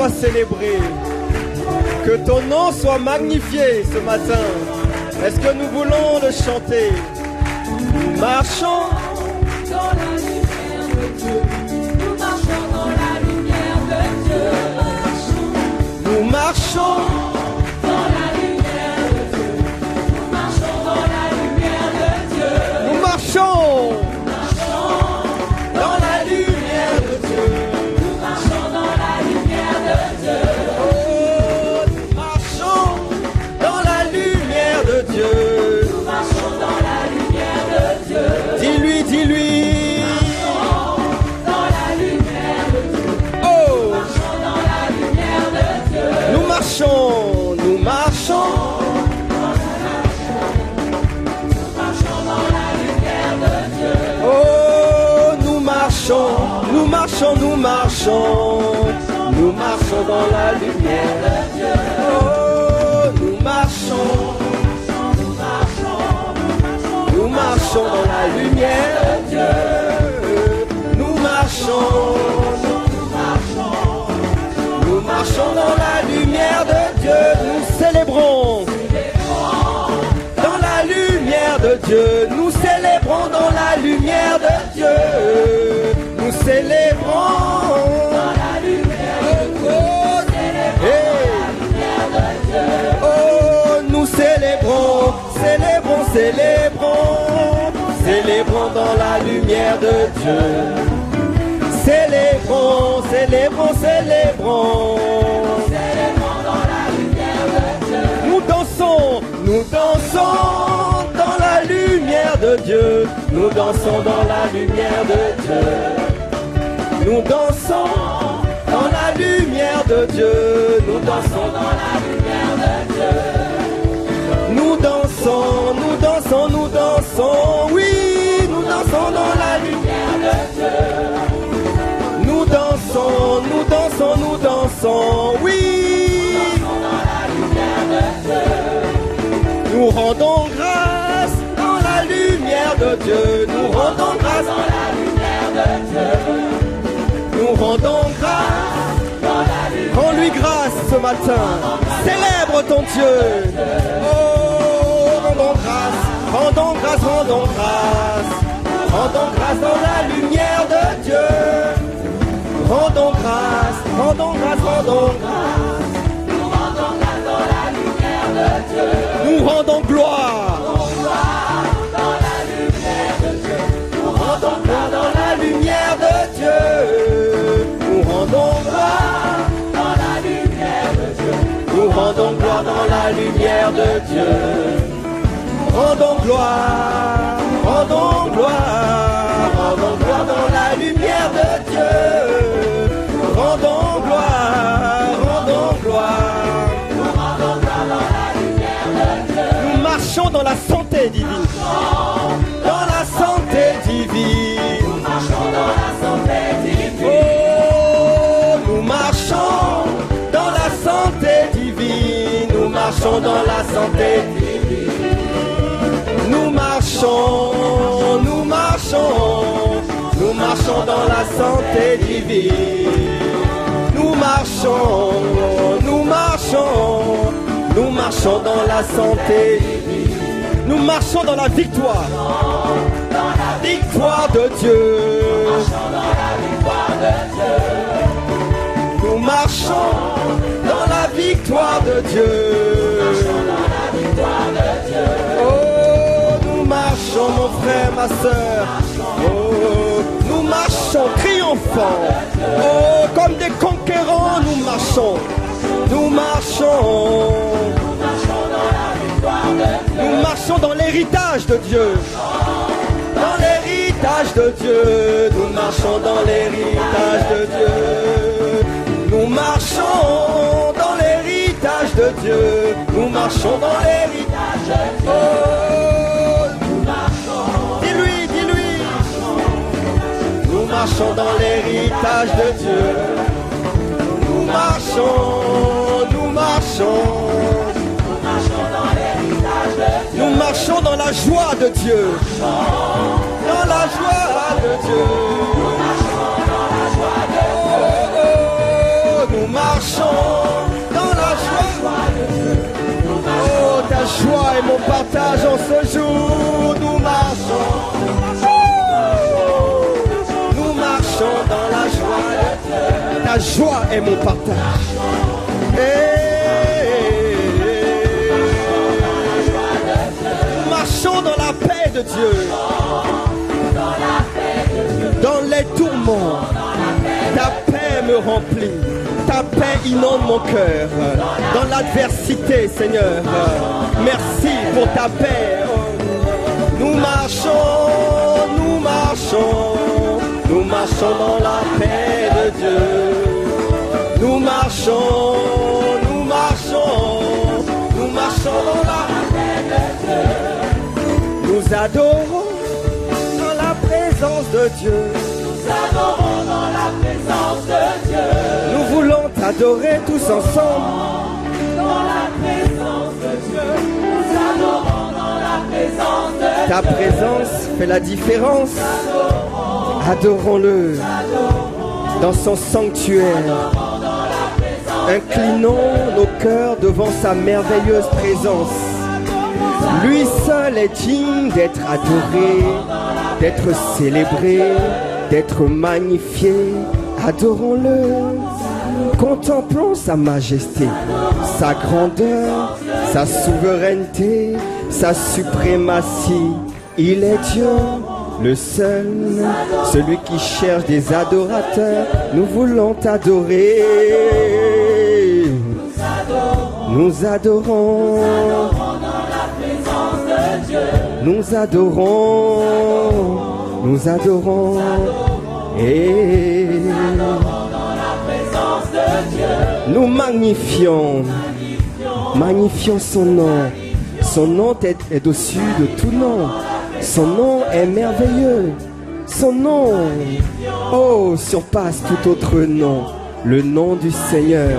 soit célébré. Que ton nom soit magnifié ce matin. Est-ce que nous voulons le chanter? Nous marchons dans la lumière de Dieu. Nous marchons dans la lumière de Dieu. Nous marchons dans la lumière de Dieu. Nous marchons dans la lumière de Dieu. Nous marchons dans la lumière de Dieu. Nous marchons dans la lumière de Dieu. Oh, nous marchons dans la lumière de Dieu. Nous marchons dans la lumière de Dieu. Dis-lui, dis-lui. Dans la lumière de Dieu. Oh, Nous marchons dans la lumière de Dieu. nous marchons, nous marchons. Marchons dans la lumière de Dieu. Oh, nous marchons, nous marchons, nous marchons. Nous marchons dans la lumière de Dieu. Oh, nous marchons. Nous marchons dans la lumière de Dieu. Nous marchons. Nous marchons dans la lumière de Dieu. Nous célébrons. Dans la lumière de Dieu. Nous célébrons dans la lumière de Dieu. Nous célébrons. Dans la lumière de Dieu. Hey. Oh, nous célébrons, célébrons, célébrons, célébrons dans la lumière de Dieu. Célébrons, célébrons, célébrons. Célébrons dans la lumière de Dieu. Nous dansons dans la lumière de Dieu. Nous dansons dans la lumière de Dieu. Nous dansons dans la lumière de Dieu. Nous dansons dans la lumière de Dieu. Nous dansons, nous dansons, nous dansons. Oui, nous dansons dans la lumière de Dieu. Nous dansons, nous dansons, nous dansons. Oui. Nous rendons grâce dans la lumière de Dieu. Nous rendons grâce dans la lumière de Dieu. Nous rendons grâce dans la lumière. Rends-lui grâce ce matin. Célèbre ton Dieu. Oh, rendons grâce, rendons grâce, rendons grâce. Rendons grâce dans la lumière de Dieu. Rendons grâce, rendons grâce, rendons grâce. Nous rendons gloire Dans la lumière de Dieu. Nous rendons gloire dans la lumière de Dieu. Nous rendons gloire Dans la lumière de Dieu. Nous rendons gloire dans la lumière de Dieu. Rendons gloire, rendons gloire, rendons gloire dans la lumière de Dieu. Rendons gloire, rendons gloire. Nous marchons dans la santé divine. Dans la santé divine. Nous marchons dans la santé divine. Oh, nous marchons dans la santé divine. Nous marchons dans la santé divine. Nous marchons, nous marchons. Nous marchons dans la santé divine. Nous marchons, nous marchons. Nous marchons dans la santé. Nous marchons dans la victoire. Dans la Victoire de Dieu. marchons dans la victoire de Dieu. Nous marchons dans la victoire de Dieu. Dans la victoire de Dieu. Oh, nous marchons, mon frère, ma soeur. Oh, nous marchons triomphants. Oh, comme des conquérants, nous marchons. Nous marchons. Nous marchons dans l'héritage de Dieu. Dans l'héritage de Dieu. Nous marchons dans l'héritage de Dieu. Nous marchons dans l'héritage de Dieu. Nous marchons dans l'héritage de Dieu. Oh, dis-lui, dis-lui. Nous marchons dans l'héritage de Dieu. Nous marchons, nous marchons. Nous marchons dans la joie de Dieu. Dans la joie de Dieu. Nous marchons marchons dans la joie. Oh, ta joie est mon partage en ce jour. Nous marchons. Nous marchons dans la joie. Ta joie est mon partage. Nous marchons dans la paix de Dieu. Dans les tourments, ta paix me remplit. Ta paix inonde mon cœur. Dans l'adversité, Seigneur, merci pour ta paix. Nous marchons, nous marchons, nous marchons dans la paix de Dieu. Nous marchons, nous marchons, nous marchons dans la paix de Dieu. Nous adorons dans la présence de Dieu. Nous adorons dans la présence de Dieu. Nous voulons t'adorer tous ensemble. Dans la présence de Dieu. Nous adorons dans la présence de Dieu. Ta présence fait la différence. Adorons-le dans son sanctuaire. Inclinons nos cœurs devant sa merveilleuse présence. Lui seul est digne d'être adoré, d'être célébré, d'être magnifié. Adorons-le. Contemplons sa majesté, sa grandeur, sa souveraineté, sa suprématie. Il est Dieu, le seul, celui qui cherche des adorateurs. Nous voulons t'adorer. Nous adorons. Nous adorons. Nous adorons. Et nous magnifions. Magnifions son nom. Son nom est au-dessus de tout nom. Son nom est merveilleux. Son nom, oh, surpasse tout autre nom. Le nom du Seigneur.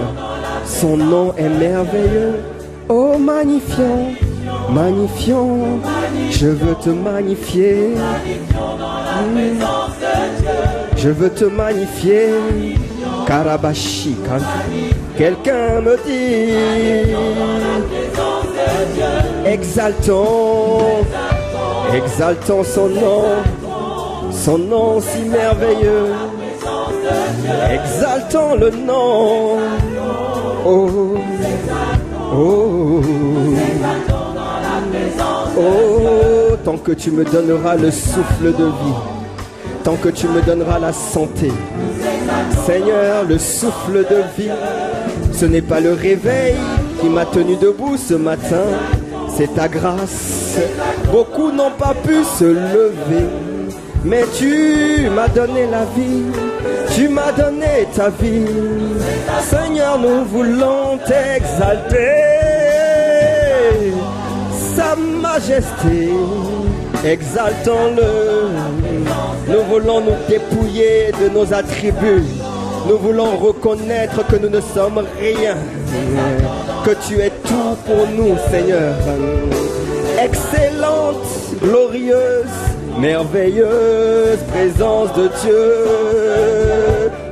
Son nom est merveilleux. Oh, magnifions, magnifions. Je veux te magnifier. Je veux te magnifier. Karabashi, quelqu'un me dit. Exaltons, exaltons son nom si merveilleux. Exaltons le nom. Oh, oh, oh, tant que tu me donneras le souffle de vie, tant que tu me donneras la santé, Seigneur, le souffle de vie, ce n'est pas le réveil qui m'a tenu debout ce matin, c'est ta grâce. Beaucoup n'ont pas pu se lever, mais tu m'as donné la vie, tu m'as donné ta vie. Seigneur, nous voulons t'exalter, sa majesté, exaltons-le. Nous voulons nous dépouiller de nos attributs. Nous voulons reconnaître que nous ne sommes rien, que tu es tout pour nous, Seigneur. Excellente, glorieuse, merveilleuse présence de Dieu.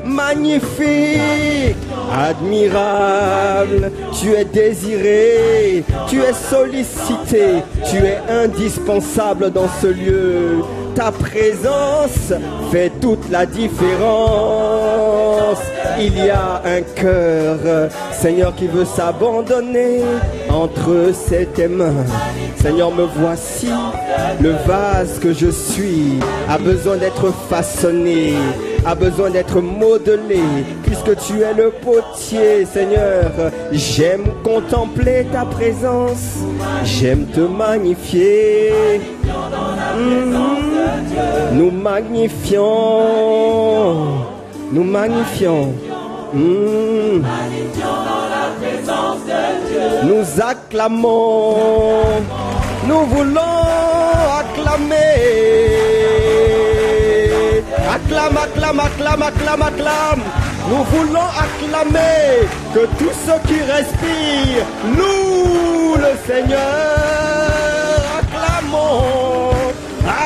Magnifique, admirable, tu es désiré, tu es sollicité, tu es indispensable dans ce lieu. Ta présence fait toute la différence. Il y a un cœur, Seigneur, qui veut s'abandonner entre tes mains. Seigneur, me voici, le vase que je suis a besoin d'être façonné, a besoin d'être modelé, puisque tu es le potier, Seigneur. J'aime contempler ta présence, j'aime te magnifier. Nous magnifions, nous magnifions. Nous acclamons, nous voulons acclamer. Acclame, acclame, acclame, acclame, acclame. Nous voulons acclamer que tous ceux qui respirent louent le Seigneur. Acclamons,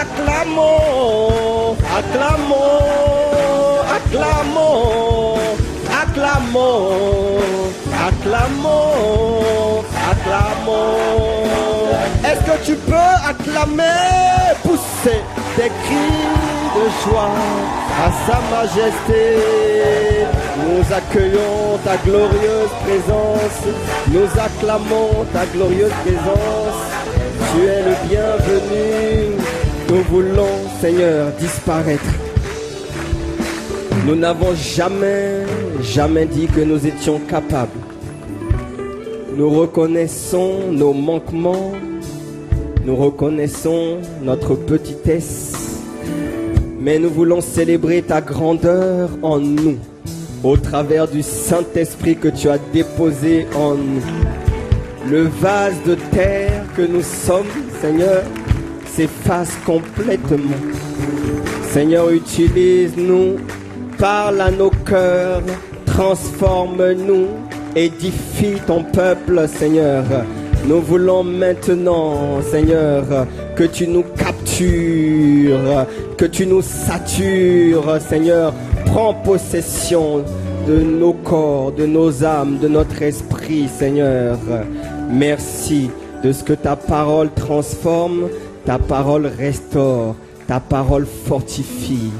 acclamons, acclamons, acclamons, acclamons. acclamons, acclamons. Est-ce que tu peux acclamer, pousser des cris de joie à sa majesté? Nous accueillons ta glorieuse présence, nous acclamons ta glorieuse présence. Tu es le bienvenu. Nous voulons, Seigneur, disparaître. Nous n'avons jamais dit que nous étions capables. Nous reconnaissons nos manquements, nous reconnaissons notre petitesse, mais nous voulons célébrer ta grandeur en nous, au travers du Saint-Esprit que tu as déposé en nous. Le vase de terre que nous sommes, Seigneur, s'efface complètement. Seigneur, utilise-nous, parle à nos cœurs, transforme-nous, édifie ton peuple, Seigneur. Nous voulons maintenant, Seigneur, que tu nous captures, que tu nous satures, Seigneur. Prends possession de nos corps, de nos âmes, de notre esprit, Seigneur. Merci de ce que ta parole transforme, ta parole restaure, ta parole fortifie,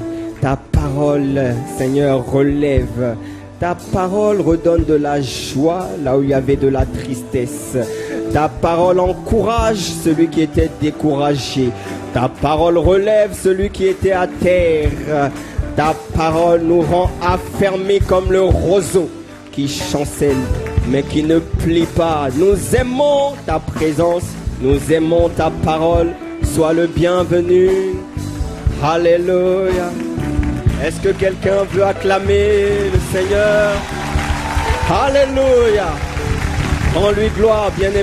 ta parole, Seigneur, relève. Ta parole redonne de la joie là où il y avait de la tristesse. Ta parole encourage celui qui était découragé. Ta parole relève celui qui était à terre. Ta parole nous rend affermis comme le roseau qui chancelle mais qui ne plie pas. Nous aimons ta présence, nous aimons ta parole. Sois le bienvenu. Alléluia. Est-ce que quelqu'un veut acclamer le Seigneur? Alléluia. Rends-lui gloire, bien-aimé.